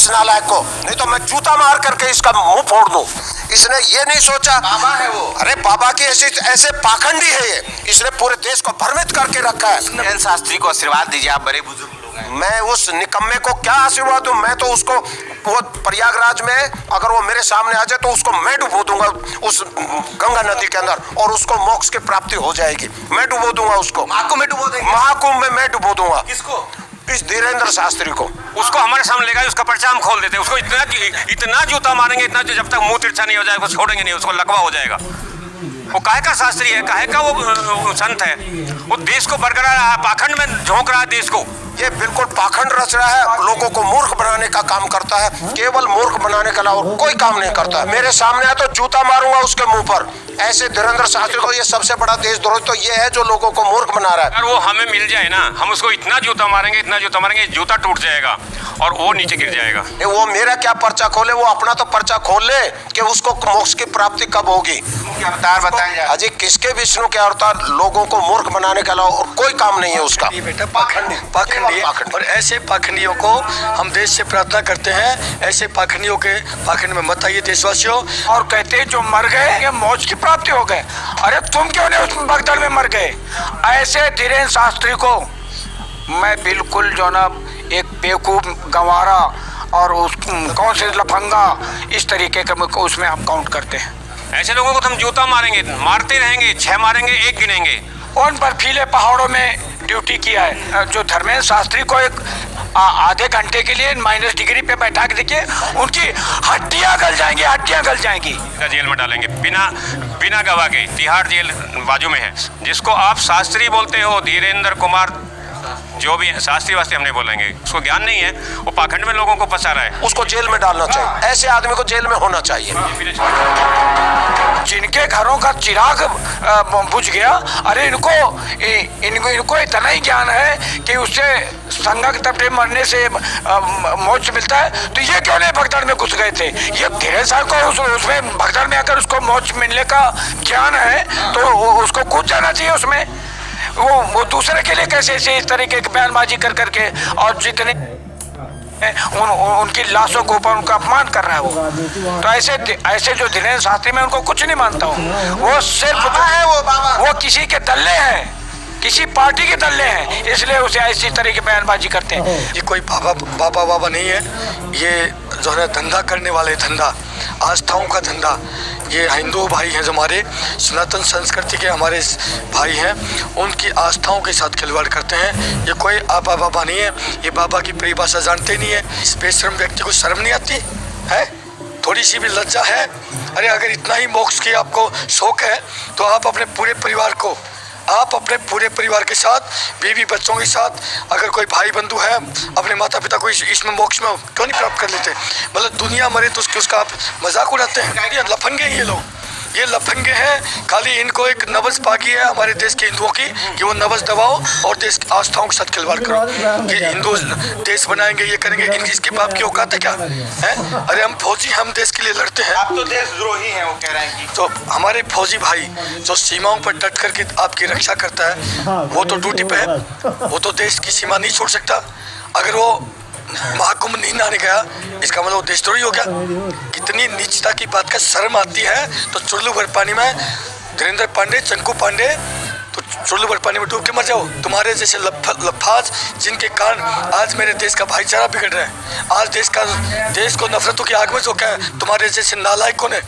नालायक को, नहीं तो मैं जूता मार करके इसका मुंह फोड़ दूं। इसने ये नहीं सोचा, बाबा है वो। अरे बाबा की ऐसे पाखंडी है ये, इसने पूरे देश को भ्रमित करके रखा है। धीरेन्द्र शास्त्री को आशीर्वाद दीजिए, आप बड़े बुजुर्ग लोग हैं। मैं उस निकम्मे को क्या आशीर्वाद दूं? मैं तो उसको, वो प्रयागराज में अगर वो मेरे सामने आ जाए तो उसको मैं डुबो दूंगा उस गंगा नदी के अंदर, और उसको मोक्ष की प्राप्ति हो जाएगी। मैं डुबो दूंगा उसको, आपको मैं डुबो देंगे। महाकुंभ में मैं डुबो दूंगा। किसको? इस धीरेन्द्र शास्त्री को। उसको हमारे सामने लेगा, उसका पर्चा हम खोल देते हैं। उसको इतना जूता मारेंगे, इतना जब तक मुंह तिरछा नहीं हो जाएगा छोड़ेंगे नहीं, उसको लकवा हो जाएगा। वो काहे का शास्त्री है, काहे का वो संत है? वो देश को बरकरार पाखंड में झोंक रहा है देश को। ये बिल्कुल पाखंड रच रहा है, लोगों को मूर्ख बनाने का काम करता है, केवल मूर्ख बनाने के अलावा कोई काम नहीं करता है। मेरे सामने आया तो जूता मारूंगा उसके मुंह पर। ऐसे धीरेन्द्र शास्त्री को, ये सबसे बड़ा देशद्रोही तो ये है जो लोगों को मूर्ख बना रहा है। अगर वो हमें मिल जाए ना, हम उसको इतना जूता मारेंगे, इतना जूता मारेंगे, जूता टूट जाएगा और वो नीचे गिर जाएगा। वो मेरा क्या पर्चा खोले, वो अपना तो पर्चा खोल ले कि उसको मोक्ष की प्राप्ति कब होगी। अवतार बताएंगे अजी किसके विष्णु के अवतार? लोगों को मूर्ख बनाने के अलावा और कोई काम नहीं है उसका। ये बेटा पाखंडी और ऐसे पाखंडियों को हम देश से प्रार्थना करते हैं, ऐसे पाखंडियों के पाखंड में मत आइए देशवासियों। और कहते हैं जो मर गए ये मौज की प्राप्ति हो गए। अरे तुम क्यों नहीं उस भगदड़ में मर गए? ऐसे धीरेन्द्र शास्त्री को मैं बिल्कुल जो ना एक बेवकूफ गंवारा और उस कौन से लफंगा इस तरीके के को उसमें हम काउंट करते हैं। ऐसे लोगों को तो हम जूता मारेंगे, मारते रहेंगे, 6 मारेंगे, 1 गिनेंगे। उन बर्फीले पहाड़ों में ड्यूटी किया है जो धर्मेंद्र शास्त्री को एक आधे घंटे के लिए माइनस डिग्री पे बैठा के देखिए, उनकी हड्डियां गल जाएंगी, हड्डियां गल जाएंगी। जेल में डालेंगे बिना गवाह के। तिहाड़ जेल बाजू में है। जिसको आप शास्त्री बोलते हो, धीरेन्द्र कुमार जो भी है, शास्त्री वास्ते हम नहीं बोलेंगे, उसको ज्ञान नहीं है, वो पाखंड में लोगों को फंसा रहा है। उसको जेल में डालना चाहिए, ऐसे आदमी को जेल में होना चाहिए। जिनके घरों का चिराग बुझ गया, अरे इनको इतना ही ज्ञान है कि उससे संगा के तपटे मरने से मोक्ष मिलता है, तो ये क्यों नहीं भगदड़ में घुस गए थे? ये धीरे साल को उसमें भगदड़ में अगर उसको मोक्ष मिलने का ज्ञान है तो उसको कूद जाना चाहिए उसमें। वो दूसरे के लिए कैसे इस तरीके की बयानबाजी कर करके और जितने उनकी लाशों के ऊपर उनका अपमान कर रहा है वो। तो ऐसे जो धीरेन्द्र शास्त्री में उनको कुछ नहीं मानता हूँ। वो सिर्फ वो किसी के दल्ले हैं, किसी पार्टी के दल्ले हैं, इसलिए उसे ऐसी तरह की बयानबाजी करते हैं। ये कोई बाबा नहीं है, ये जो है धंधा करने वाले, धंधा आस्थाओं का धंधा। ये हिंदू भाई हैं जो हमारे सनातन संस्कृति के हमारे भाई हैं, उनकी आस्थाओं के साथ खिलवाड़ करते हैं। ये कोई बाबा नहीं है, ये बाबा की परिभाषा जानते नहीं है। इस बेशर्म व्यक्ति को शर्म नहीं आती है? थोड़ी सी भी लज्जा है? अरे अगर इतना ही मोक्ष की आपको शौक है तो आप अपने पूरे परिवार के साथ, बीवी बच्चों के साथ, अगर कोई भाई बंधु है, अपने माता पिता को इसमें मोक्ष में क्यों नहीं प्राप्त कर लेते? मतलब दुनिया मरे तो उसका आप मजाक उड़ाते हैं। ये लफंगे हैं, ये लोग ये लफंगे हैं। खाली इनको एक नब्ज पाकी है हमारे देश के हिंदुओं की कि वो नब्ज दबाओ और देश की आस्थाओं के साथ खिलवाड़ करो कि हिंदू देश बनाएंगे, ये करेंगे। इसके बाप की औकात है क्या है? अरे हम फौजी, हम देश के लिए लड़ते हैं। आप तो देशद्रोही हैं, वो कह रहे हैं कि तो हमारे फौजी भाई जो सीमाओं पर डट करके आपकी रक्षा करता है, वो तो ड्यूटी पे है, वो तो देश की सीमा नहीं छोड़ सकता। अगर वो महाकुंभ नहीं नहाने गया, इसका मतलब देशद्रोही हो गया। कितनी नीचता की बात का शर्म आती है। तो चुल्लू भर पानी में धीरेन्द्र पांडे, चंकू पांडे, तो चुल्लू भर पानी में डूब के मर जाओ। तुम्हारे जैसे लफाज जिनके कारण आज मेरे देश का भाईचारा बिगड़ रहा है, आज देश को नफरतों की आग में झोंका है तुम्हारे जैसे नालायकों ने।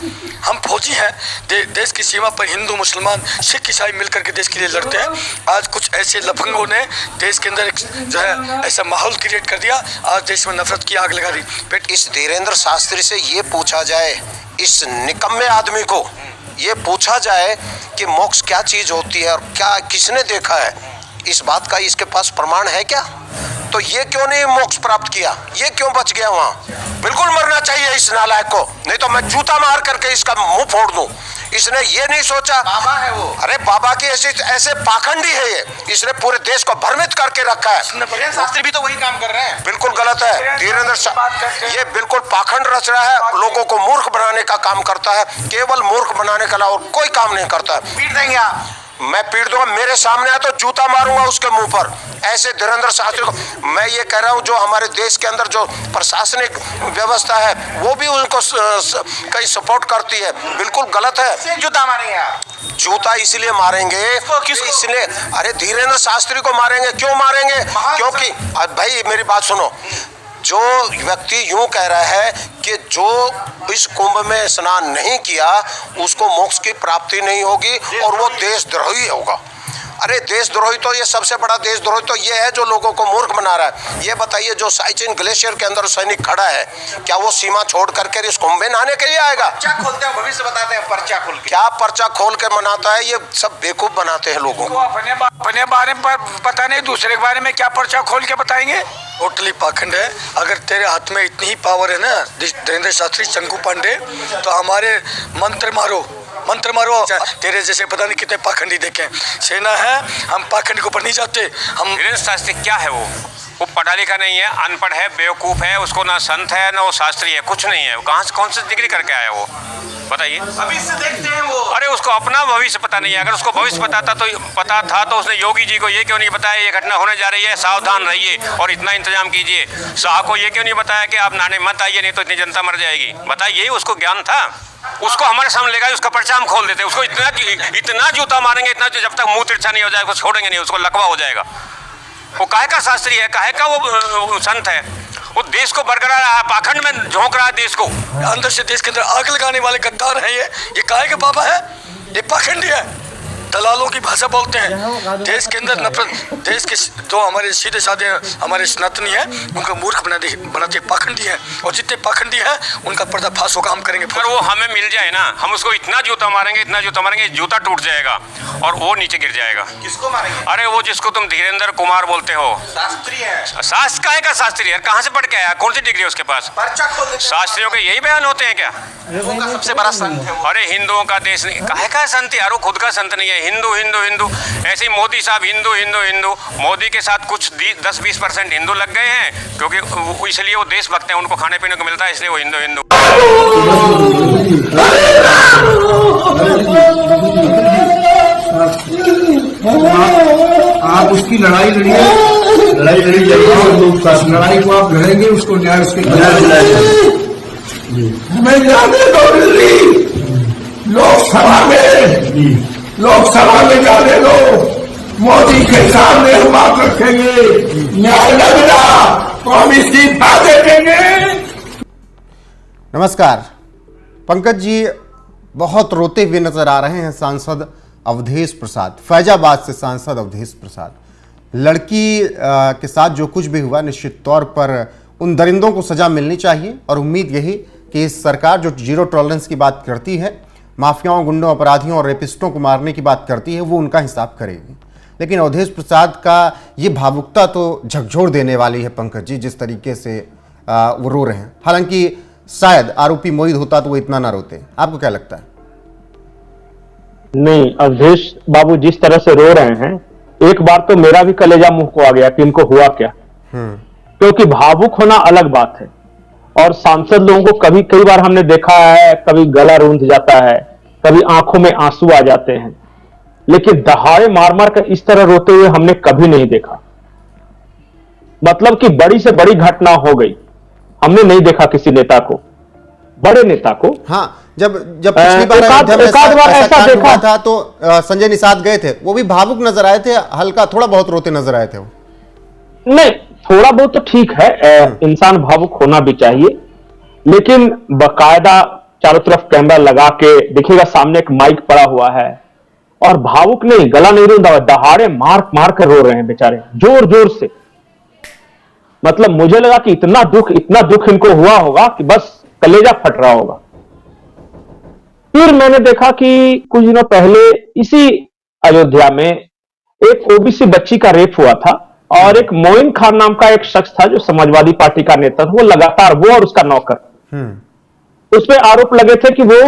हम फौजी हैं, देश की सीमा पर हिंदू, मुसलमान, सिख, ईसाई मिलकर के देश के लिए लड़ते हैं। आज कुछ ऐसे लफंगों ने देश के अंदर जो है ऐसा माहौल क्रिएट कर दिया, आज देश में नफरत की आग लगा दी। इस धीरेन्द्र शास्त्री से ये पूछा जाए, इस निकम्मे आदमी को ये पूछा जाए कि मोक्ष क्या चीज होती है और क्या किसने देखा है, इस बात का इसके पास प्रमाण है क्या? तो ये क्यों नहीं मोक्ष प्राप्त किया? ये क्यों बच गया वहां? बिल्कुल मरना चाहिए इस नालायक को, नहीं तो मैं जूता मार करके इसका मुंह फोड़ दूं। इसने ये नहीं सोचा, बाबा है वो। अरे बाबा की ऐसे पाखंडी है ये, इसने पूरे देश को भ्रमित करके रखा है। धीरेन्द्र शास्त्री भी तो वही काम कर रहे हैं। बिल्कुल गलत है। धीरेन्द्र ये बिल्कुल पाखंड रच रहा है, लोगों को मूर्ख बनाने का काम करता है, केवल मूर्ख बनाने के अलावा कोई काम नहीं करता है। पीट देंगे आप। मैं पीट दूंगा, मेरे सामने आया तो जूता मारूंगा उसके मुंह पर। ऐसे धीरेन्द्र शास्त्री को मैं ये कह रहा हूं, जो हमारे देश के अंदर जो प्रशासनिक व्यवस्था है वो भी उनको कहीं सपोर्ट करती है, बिल्कुल गलत है। जूता मारेंगे आप? जूता इसलिए मारेंगे, इसलिए अरे धीरेन्द्र शास्त्री को मारेंगे। क्यों मारेंगे? क्योंकि भाई मेरी बात सुनो, जो व्यक्ति यूं कह रहा है कि जो इस कुंभ में स्नान नहीं किया उसको मोक्ष की प्राप्ति नहीं होगी और वो देशद्रोही होगा। अरे देशद्रोही तो ये सबसे बड़ा देशद्रोही तो ये है जो लोगों को मूर्ख बना रहा है। ये बताइए, जो साइचिन ग्लेशियर के अंदर सैनिक खड़ा है, क्या वो सीमा छोड़ करके इस कुंभ में नहाने के लिए आएगा? पर्चा खोलते हैं, भविष्य बताते हैं, पर्चा खोल के। क्या पर्चा खोल के मनाता है? ये सब बेवकूफ बनाते हैं लोगों को। अपने बारे में पता नहीं, दूसरे के बारे में क्या पर्चा खोल के बताएंगे? टोटली पाखंड है। अगर तेरे हाथ में इतनी ही पावर है ना धीरेन्द्र शास्त्री, शंकु पांडे, तो हमारे मंत्र मारो तेरे जैसे पता नहीं कितने पाखंडी देखे। सेना है, हम पाखंड के ऊपर नहीं जाते। हम धीरेन्द्र शास्त्री क्या है? वो पढ़ा लिखा नहीं है, अनपढ़ है, बेवकूफ़ है, उसको ना संत है ना वो शास्त्री है, कुछ नहीं है। वो कहाँ से कौन सी डिग्री करके आया वो बताइए? अभी से देखते हैं वो। अरे उसको अपना भविष्य पता नहीं है। अगर उसको भविष्य पता था तो उसने योगी जी को ये क्यों नहीं बताया ये घटना होने जा रही है, सावधान रहिए और इतना इंतजाम कीजिए। शाह को ये क्यों नहीं बताया कि आप नहाने मत आइए नहीं तो इतनी जनता मर जाएगी? बताइए, उसको ज्ञान था? उसको हमारे सामने लेगा, उसका पर्चा हम खोल देते, उसको इतना जूता मारेंगे, इतना जब तक मुंह तिरछा नहीं हो जाएगा उसको छोड़ेंगे नहीं, उसको लकवा हो जाएगा। वो काहे का शास्त्री है, काहे का वो संत है? वो देश को बरकरार रहा, पाखंड में झोंक रहा है देश को। अंदर से देश के अंदर आग लगाने वाले गद्दार हैं। ये काहे का बाबा है? ये पाखंडी है, दलालों की भाषा बोलते हैं। देश के अंदर नफरत, देश के जो हमारे सीधे साधे हमारे सनातनी हैं उनको मूर्ख बनाते पाखंडी हैं, और जितने पाखंडी हैं उनका पर्दाफाश होगा, हम करेंगे। पर वो हमें मिल जाए ना, हम उसको इतना जूता मारेंगे जूता टूट जाएगा और वो नीचे गिर जाएगा। किसको मारेंगे? अरे वो जिसको तुम धीरेन्द्र कुमार बोलते हो, शास्त्री है। शास्त्र काहे का शास्त्री है? कहाँ से पढ़ के आया? कौन सी डिग्री है उसके पास? पर्चा खोल देते हैं। शास्त्रियों के यही बयान होते हैं क्या? हिंदुओं का सबसे बड़ा संत है वो। अरे हिंदुओं का देश नहीं, काहे का संत यार? वो खुद का संत नहीं है। हिंदू हिंदू हिंदू, ऐसे ही मोदी साहब हिंदू हिंदू हिंदू। मोदी के साथ कुछ 10-20% हिंदू लग गए हैं क्योंकि इसलिए वो देशभक्त हैं, उनको खाने पीने को मिलता है इसलिए वो हिंदू हिंदू। आप उसकी लड़ाई लड़िए, लड़ी जाएगी, लड़ाई को आप लड़ेंगे, उसको न्याय उसके दिलाएंगे। हमें जाने दो दिल्ली, लोकसभा में जाने दो, मोदी के सामने हम बात रखेंगे, न्याय लगेगा तो हम इस्तीफा दे देंगे। नमस्कार, पंकज जी बहुत रोते हुए नजर आ रहे हैं। सांसद अवधेश प्रसाद, फैजाबाद से सांसद अवधेश प्रसाद, लड़की के साथ जो कुछ भी हुआ निश्चित तौर पर उन दरिंदों को सजा मिलनी चाहिए और उम्मीद यही कि इस सरकार जो जीरो टॉलरेंस की बात करती है, माफियाओं, गुंडों, अपराधियों और रेपिस्टों को मारने की बात करती है, वो उनका हिसाब करेगी। लेकिन अवधेश प्रसाद का ये भावुकता तो झकझोर देने वाली है पंकज जी, जिस तरीके से वो रो रहे हैं। हालांकि शायद आरोपी मोहित होता तो वो इतना ना रोते। आपको क्या लगता है? नहीं, अवधेश बाबू जिस तरह से रो रहे हैं, एक बार तो मेरा भी कलेजा मुंह को आ गया कि इनको हुआ क्या। क्योंकि भावुक होना अलग बात है और सांसद लोगों को कई बार हमने देखा है, कभी गला रूंध जाता है, कभी आंखों में आंसू आ जाते हैं, लेकिन दहाड़े मार मार कर इस तरह रोते हुए हमने कभी नहीं देखा। मतलब कि बड़ी से बड़ी घटना हो गई, हमने नहीं देखा किसी नेता को, बड़े नेता को। हाँ, जब पिछली बार ऐसा देखा था तो संजय निषाद गए थे, वो भी भावुक नजर आए थे, हल्का थोड़ा बहुत रोते नजर आए थे वो। नहीं, थोड़ा बहुत तो ठीक है, इंसान भावुक होना भी चाहिए, लेकिन बकायदा चारों तरफ कैमरा लगा के देखिएगा, सामने एक माइक पड़ा हुआ है और भावुक नहीं, गला नहीं रूंधा, दहाड़े मार मार कर रो रहे हैं बेचारे, जोर जोर से। मतलब मुझे लगा कि इतना दुख इनको हुआ होगा कि बस कलेजा फट रहा होगा। फिर मैंने देखा कि कुछ दिनों पहले इसी अयोध्या में एक ओबीसी बच्ची का रेप हुआ था और एक मोइन खान नाम का एक शख्स था जो समाजवादी पार्टी का नेता था, वो लगातार, वो और उसका नौकर, उस पर आरोप लगे थे कि वो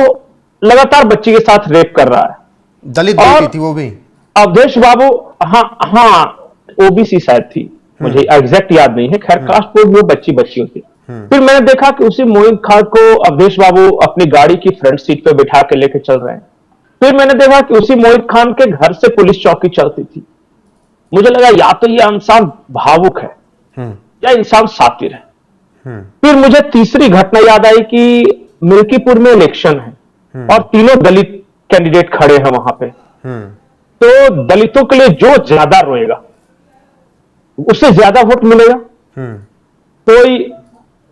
लगातार बच्ची के साथ रेप कर रहा है। दलित बेटी थी वो भी। अवधेश बाबू, हाँ ओबीसी शायद थी, मुझे एग्जैक्ट याद नहीं है, खैर कास्ट कोड में बच्ची होती। फिर मैंने देखा कि उसी मोइन खान को अवधेश बाबू अपनी गाड़ी की फ्रंट सीट पे बिठा के लेके चल रहे हैं। फिर मैंने देखा कि उसी मोहित खान के घर से पुलिस चौकी चलती थी। मुझे लगा या तो ये इंसान भावुक है या इंसान सातिर है। फिर मुझे तीसरी घटना याद आई कि मिल्कीपुर में इलेक्शन है और तीनों दलित कैंडिडेट खड़े हैं वहां पे। तो दलितों के लिए जो ज्यादा रोएगा उससे ज्यादा वोट मिलेगा। कोई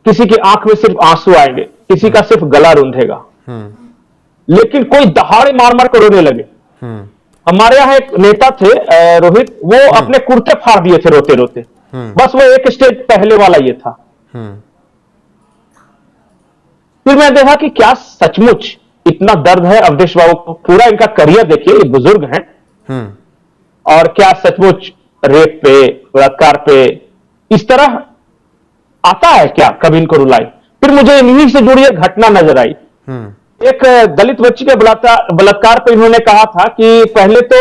किसी की आंख में सिर्फ आंसू आएंगे, किसी का सिर्फ गला रूंधेगा, लेकिन कोई दहाड़े मार मार कर रोने लगे। हमारे यहाँ एक नेता थे रोहित, वो अपने कुर्ते फाड़ दिए थे रोते रोते। बस वो एक स्टेज पहले वाला ये था। फिर मैं देखा कि क्या सचमुच इतना दर्द है अवधेश बाबू को। पूरा इनका करियर देखिए, ये बुजुर्ग हैं और क्या सचमुच रेप पे, बलात्कार पे इस तरह आता है क्या कभी इनको रुलाई। फिर मुझे इन्हीं से जुड़ी एक घटना नजर आई। एक दलित बच्ची के बलात्कार पे इन्होंने कहा था कि पहले तो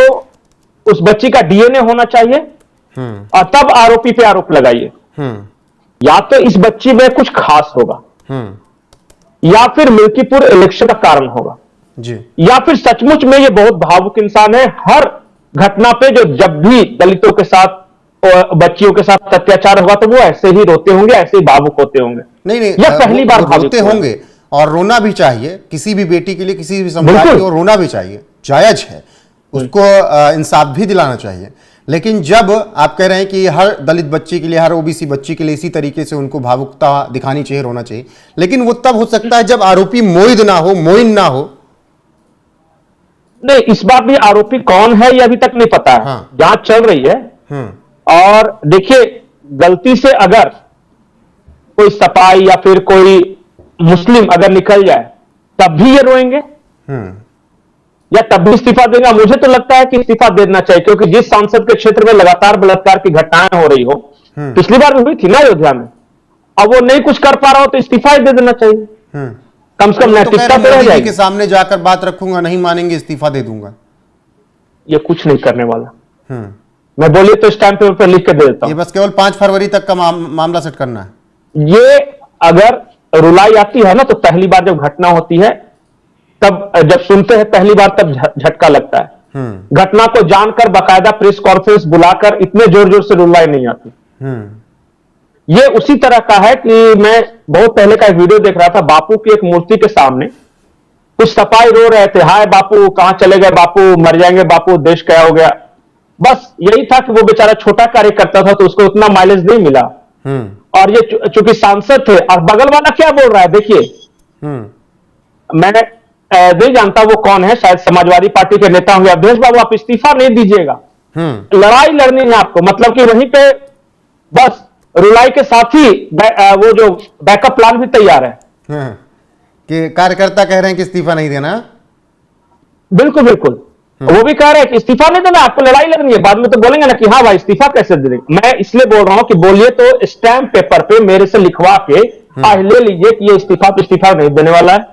उस बच्ची का डीएनए होना चाहिए और तब आरोपी पे आरोप लगाइए। या तो इस बच्ची में कुछ खास होगा या फिर मिल्कीपुर इलेक्शन का कारण होगा जी, या फिर सचमुच में ये बहुत भावुक इंसान है। हर घटना पे जो जब भी दलितों के साथ बच्चियों के साथ अत्याचार होगा तो वो ऐसे ही रोते होंगे, ऐसे ही भावुक होते होंगे। नहीं यह पहली बार रोते होंगे और रोना भी चाहिए। किसी भी बेटी के लिए, किसी भी समुदाय को रोना भी चाहिए, जायज है, उसको इंसाफ भी दिलाना चाहिए। लेकिन जब आप कह रहे हैं कि हर दलित बच्ची के लिए, हर ओबीसी बच्ची के लिए इसी तरीके से उनको भावुकता दिखानी चाहिए, रोना चाहिए, लेकिन वो तब हो सकता है जब आरोपी मोइद ना हो, मोइन ना हो। नहीं, इस बार भी आरोपी कौन है यह अभी तक नहीं पता है। हाँ। जांच चल रही है। और देखिए, गलती से अगर कोई सपाई या फिर कोई मुस्लिम अगर निकल जाए तब भी ये रोएंगे या तब भी इस्तीफा देगा। मुझे तो लगता है कि इस्तीफा देना चाहिए, क्योंकि जिस सांसद के क्षेत्र में लगातार बलात्कार की घटनाएं हो रही हो, पिछली बार भी हुई थी ना अयोध्या में, अब वो नहीं कुछ कर पा रहा हो तो इस्तीफा ही दे देना चाहिए। कम से कम नैतिकता तो रह जाएगी। के सामने जाकर बात रखूंगा, नहीं मानेंगे इस्तीफा दे दूंगा। ये कुछ नहीं करने वाला। मैं बोलिए तो स्टैंप पेपर पर लिख के दे देता हूं। ये बस केवल 5 फरवरी तक का मामला सेट करना है। ये अगर रुलाई आती है ना तो पहली बार जब घटना होती है तब, जब सुनते हैं पहली बार तब झटका लगता है। घटना को जानकर बाकायदा प्रेस कॉन्फ्रेंस बुलाकर इतने जोर जोर से रुलाई नहीं आती। ये उसी तरह का है कि मैं बहुत पहले का एक वीडियो देख रहा था, बापू की एक मूर्ति के सामने कुछ सपाई रो रहे थे, हाय बापू कहां चले गए, बापू मर जाएंगे, बापू देश क्या हो गया। बस यही था कि वो बेचारा छोटा कार्य करता था तो उसको उतना माइलेज नहीं मिला। और ये चूंकि सांसद थे, और बगल वाला क्या बोल रहा है देखिए, मैं नहीं जानता वो कौन है, शायद समाजवादी पार्टी के नेता होंगे, अवधेश बाबू आप इस्तीफा नहीं दीजिएगा, लड़ाई लड़नी है आपको। मतलब कि वहीं पे बस रुलाई के साथ ही वो जो बैकअप प्लान भी तैयार है कि कार्यकर्ता कह रहे हैं कि इस्तीफा नहीं देना। बिल्कुल बिल्कुल, वो भी कह रहे हैं कि इस्तीफा नहीं देना, आपको लड़ाई लड़नी है। बाद में तो बोलेंगे ना कि हाँ भाई इस्तीफा कैसे दे देंगे। मैं इसलिए बोल रहा हूं कि बोलिए तो स्टैंप पेपर पे मेरे से लिखवा के आज ले लीजिए कि ये इस्तीफा नहीं देने वाला है।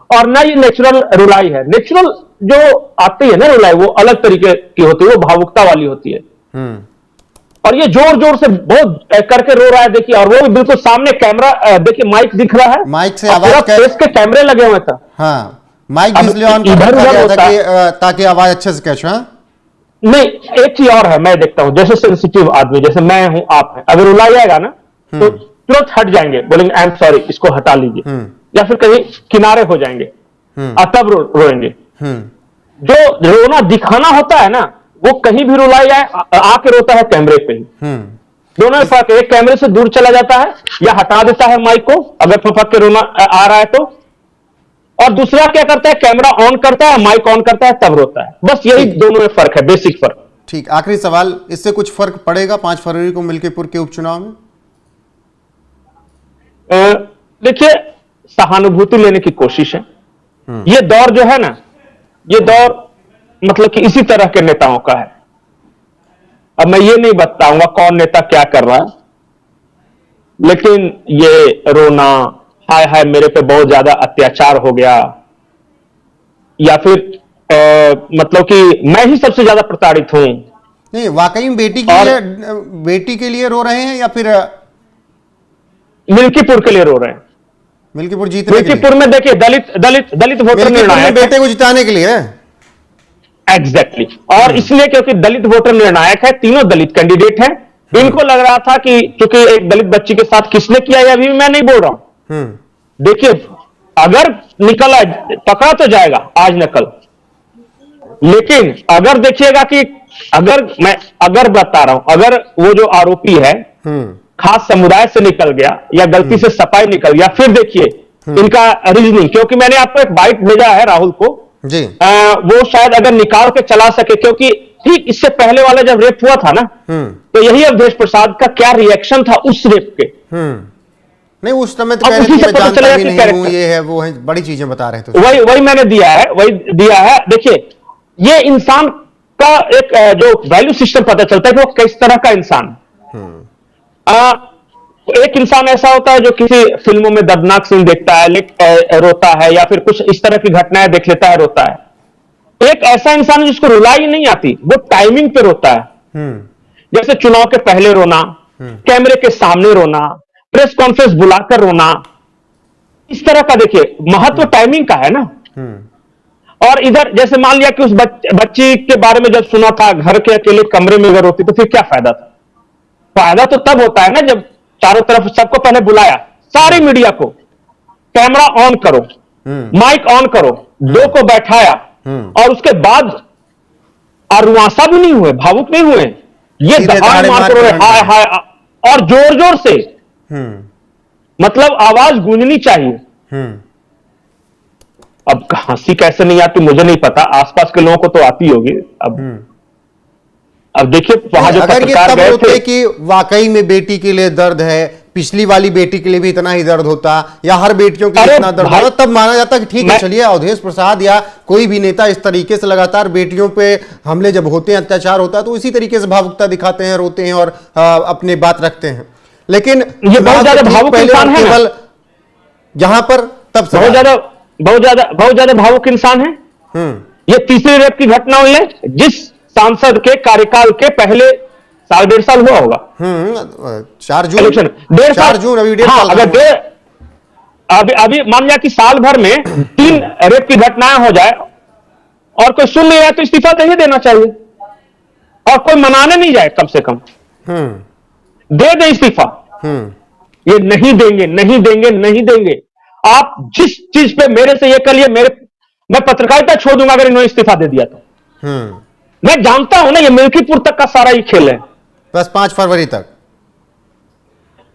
और ना ये नेचुरल रुलाई है। नेचुरल जो आती है ना रुलाई, वो अलग तरीके की होती है, वो भावुकता वाली होती है। और ये जोर जोर से बहुत करके रो रहा है देखिए, और वो भी बिल्कुल सामने कैमरा, देखिए माइक दिख रहा है, माइक से आवाज के कैमरे लगे हुए थे। हाँ, माइक इसलिए ऑन कर रखा गया था ताकि आवाज अच्छे से कैच। हाँ नहीं, एक चीज और है, मैं देखता हूं जैसे सेंसिटिव आदमी, जैसे मैं हूं आप हैं, अगर रुलाई आएगा ना तो तुरंत हट जाएंगे, बोलेंगे आई एम सॉरी, इसको हटा लीजिए, या फिर कहीं किनारे हो जाएंगे और तब रोएंगे। जो रोना दिखाना होता है ना, वो कहीं भी रुलाई आए आके रोता है कैमरे पे ही। दोनों में फर्क है, एक कैमरे से दूर चला जाता है या हटा देता है माइक को अगर फक के रोना आ रहा है तो, और दूसरा क्या करता है, कैमरा ऑन करता है, माइक ऑन करता है, तब रोता है। बस यही दोनों में फर्क है, बेसिक फर्क। ठीक, आखिरी सवाल, इससे कुछ फर्क पड़ेगा 5 फरवरी को मिल्कीपुर के उपचुनाव में? देखिए, सहानुभूति लेने की कोशिश है। ये दौर जो है ना, ये दौर मतलब कि इसी तरह के नेताओं का है। अब मैं ये नहीं बताऊंगा कौन नेता क्या कर रहा है, लेकिन ये रोना, हाय हाय मेरे पे बहुत ज्यादा अत्याचार हो गया, या फिर मतलब कि मैं ही सबसे ज्यादा प्रताड़ित हूं। नहीं, वाकई में बेटी के लिए रो रहे हैं या फिर मिल्कीपुर के लिए रो रहे हैं? मिल्कीपुर जीतने मिल्कीपुर में देखिए दलित वोटर निर्णायक, बेटे को जिताने के लिए एग्जैक्टली और इसलिए क्योंकि दलित वोटर निर्णायक है, तीनों दलित कैंडिडेट हैं। इनको लग रहा था कि चूंकि एक दलित बच्ची के साथ किसने किया है, अभी भी मैं नहीं बोल रहा हूं। देखिए, अगर निकला पकड़ा तो जाएगा आज न कल, लेकिन अगर देखिएगा कि अगर बता रहा हूं, अगर वो जो आरोपी है खास समुदाय से निकल गया या गलती से सपाई निकल गया, फिर देखिए इनका रीजनिंग, क्योंकि मैंने आपको एक बाइट भेजा है राहुल को जी, वो शायद अगर निकाल के चला सके, क्योंकि ठीक इससे पहले वाला जब रेप हुआ था ना, तो यही अवधेश प्रसाद का क्या रिएक्शन था उस रेप के। नहीं उस समय तो अब कह रहे उसी थे से मैं पता जानता चलेगा भी कि नहीं हूं, कैरेक्टर। ये है वो है, बड़ी चीजें बता रहे थे। वही मैंने दिया है। देखिए, ये इंसान का एक जो वैल्यू सिस्टम पता चलता है कि वो किस तरह का इंसान है। एक इंसान ऐसा होता है जो किसी फिल्मों में दर्दनाक सीन देखता है, रोता है, या फिर कुछ इस तरह की घटनाएं देख लेता है, रोता है। एक ऐसा इंसान जिसको रुलाई नहीं आती, वो टाइमिंग पे रोता है। जैसे चुनाव के पहले रोना, कैमरे के सामने रोना, प्रेस कॉन्फ्रेंस बुलाकर रोना, इस तरह का। देखिए, महत्व टाइमिंग का है ना। और इधर जैसे मान लिया कि उस बच्ची के बारे में जब सुना था, घर के अकेले कमरे में अगर होती तो फिर क्या फायदा था? फायदा तो तब होता है ना जब चारों तरफ सबको पहले बुलाया, सारी मीडिया को, कैमरा ऑन करो, माइक ऑन करो, दो को बैठाया, और उसके बाद रुआंसा भी नहीं हुए, भावुक नहीं हुए, ये दहाड़ मार करो, हाय हाय, और जोर जोर से, मतलब आवाज गूंजनी चाहिए। अब हंसी कैसे नहीं आती मुझे नहीं पता, आसपास के लोगों को तो आती होगी। अब देखिए वहां जो अगर ये पत्रकार तब गए होते थे कि वाकई में बेटी के लिए दर्द है, पिछली वाली बेटी के लिए भी इतना ही दर्द होता, या हर बेटियों के लिए इतना दर्द होता, तब माना जाता कि ठीक है चलिए अवधेश प्रसाद या कोई भी नेता इस तरीके से लगातार बेटियों पे हमले जब होते हैं, अत्याचार होता है, तो इसी तरीके से भावुकता दिखाते हैं, रोते हैं और अपनी बात रखते हैं। लेकिन ये बहुत ज्यादा भावुक इंसान है, केवल यहां पर तब बहुत ज्यादा भावुक इंसान है। ये तीसरी रेप की घटना हुई है जिस सांसद के कार्यकाल के पहले साल, 1.5 साल हुआ होगा। 4 जून इलेक्शन 1.5 साल, अभी 1.5 हाँ, साल अगर अभी मान लिया कि साल भर में 3 रेप की घटनाएं हो जाए और कोई सुन नहीं रहा तो इस्तीफा दे ही देना चाहिए, और कोई मनाने नहीं जाए, कम से कम दे दे इस्तीफा। ये नहीं देंगे, नहीं देंगे, नहीं देंगे। आप जिस चीज पे मेरे से ये कर लिए, मैं पत्रकारिता छोड़ दूंगा अगर इन्होंने इस्तीफा दे दिया तो। मैं जानता हूं ना, ये मिल्कीपुर तक का सारा ही खेल है, बस 5 फरवरी तक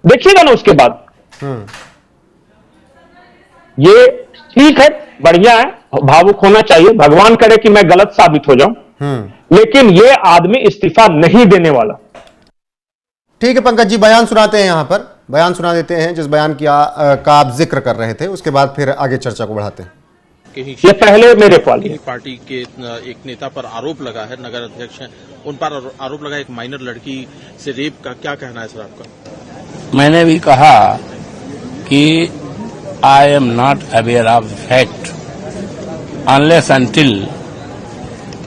देखिएगा ना। उसके बाद ये ठीक है, बढ़िया है, भावुक होना चाहिए, भगवान करे कि मैं गलत साबित हो जाऊं, लेकिन ये आदमी इस्तीफा नहीं देने वाला। ठीक है पंकज जी, बयान सुनाते हैं, यहां पर बयान सुना देते हैं जिस बयान का आप जिक्र कर रहे थे, उसके बाद फिर आगे चर्चा को बढ़ाते हैं। ये पहले मेरे वाली पार्टी के एक नेता पर आरोप लगा है, नगर अध्यक्ष हैं, उन पर आरोप लगा एक माइनर लड़की से रेप का, क्या कहना है सर आपका? मैंने भी कहा कि I am not aware of the fact unless until,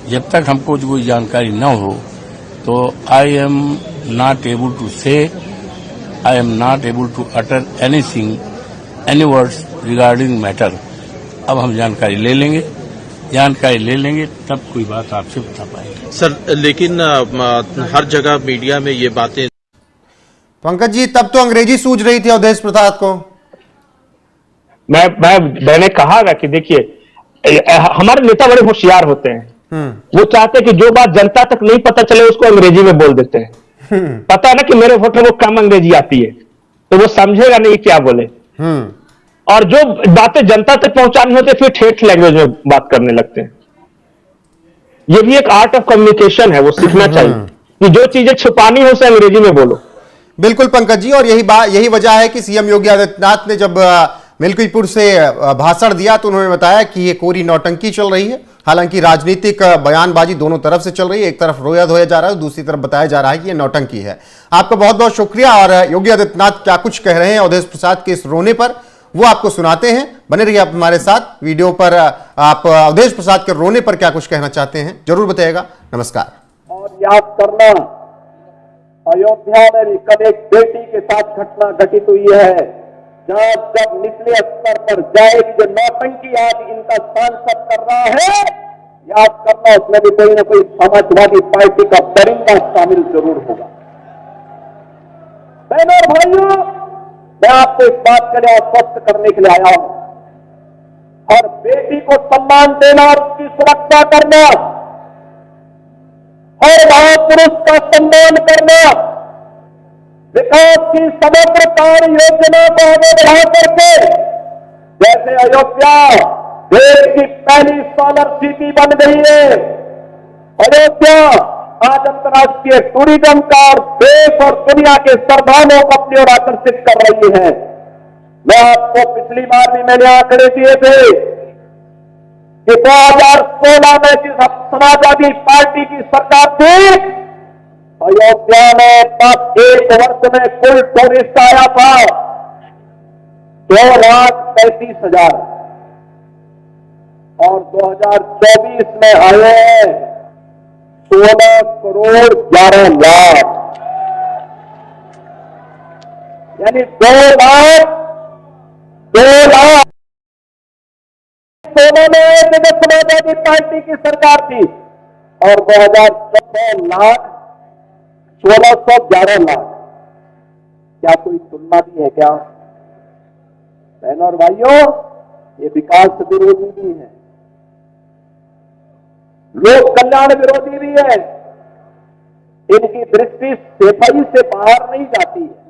जब तक हमको कोई जानकारी न हो तो I am not able to say, I am not able to utter anything, any words regarding matter. अब हम जानकारी ले लेंगे तब कोई बात आपसे बता पाएंगे सर। लेकिन हर जगह मीडिया में ये बातें, पंकज जी तब तो अंग्रेजी सूझ रही थी अवधेश प्रसाद को। मैंने कहा ना कि देखिए हमारे नेता बड़े होशियार होते हैं, वो चाहते हैं कि जो बात जनता तक नहीं पता चले उसको अंग्रेजी में बोल देते हैं। पता है ना कि मेरे वोटर को कम अंग्रेजी आती है, तो वो समझेगा नहीं क्या बोले, और जो बातें जनता तक पहुंचानी होती है फिर ठेठ लैंग्वेज में बात करने लगते हैं। ये भी एक आर्ट ऑफ कम्युनिकेशन है, वो सीखना चाहिए कि जो चीजें छुपानी हो उसे अंग्रेजी में बोलो। बिल्कुल पंकज जी, और यही वजह है कि सीएम योगी आदित्यनाथ ने जब मिल्कीपुर से भाषण दिया तो उन्होंने बताया कि ये कोरी नौटंकी चल रही है। हालांकि राजनीतिक बयानबाजी दोनों तरफ से चल रही है, एक तरफ रोया धोया जा रहा है, दूसरी तरफ बताया जा रहा है कि ये नौटंकी है। आपका बहुत बहुत शुक्रिया। और योगी आदित्यनाथ क्या कुछ कह रहे हैं अवधेश प्रसाद के इस रोने पर, वो आपको सुनाते हैं। बने रहिए आप हमारे साथ। वीडियो पर आप अवधेश प्रसाद के रोने पर क्या कुछ कहना चाहते हैं जरूर बताइएगा। नमस्कार। और याद करना, अयोध्या में भी कल एक बेटी के साथ घटना घटित हुई है, जहां जब निचले स्तर पर जाएगी जो नौटंकी आज इनका सांसद कर रहा है, याद करना, उसमें भी कोई ना कोई समाजवादी पार्टी का परिंदा शामिल जरूर होगा। बहनों और भाइयों, मैं आपको इस बात के लिए आश्वस्त करने के लिए आया हूं, हर बेटी को सम्मान देना और उसकी सुरक्षा करना, हर महापुरुष का सम्मान करना, विकास की समग्र कार्य योजना को आगे बढ़ा करके, जैसे अयोध्या देश की पहली सोलर सिटी बन गई है, अयोध्या आज अंतर्राष्ट्रीय टूरिज्म का और देश और दुनिया के श्रद्धालुओं को अपनी ओर आकर्षित कर रही है। मैं आपको पिछली बार भी मैंने आंकड़े दिए थे कि 2016 में जिस समाजवादी पार्टी की सरकार थी, अयोध्या में तब एक वर्ष में कुल टूरिस्ट आया था 2,35,000 और 2024 में आए हैं 16 करोड़ 11 लाख, यानी 2 लाख 16 में आए थे जब समाजवादी पार्टी की सरकार थी, और 2014 लाख 1611 लाख। क्या कोई तुलना भी है क्या? बहनों और भाइयों, ये विकास विरोधी भी है, लोक कल्याण विरोधी भी है, इनकी दृष्टि सफाई से बाहर नहीं जाती है।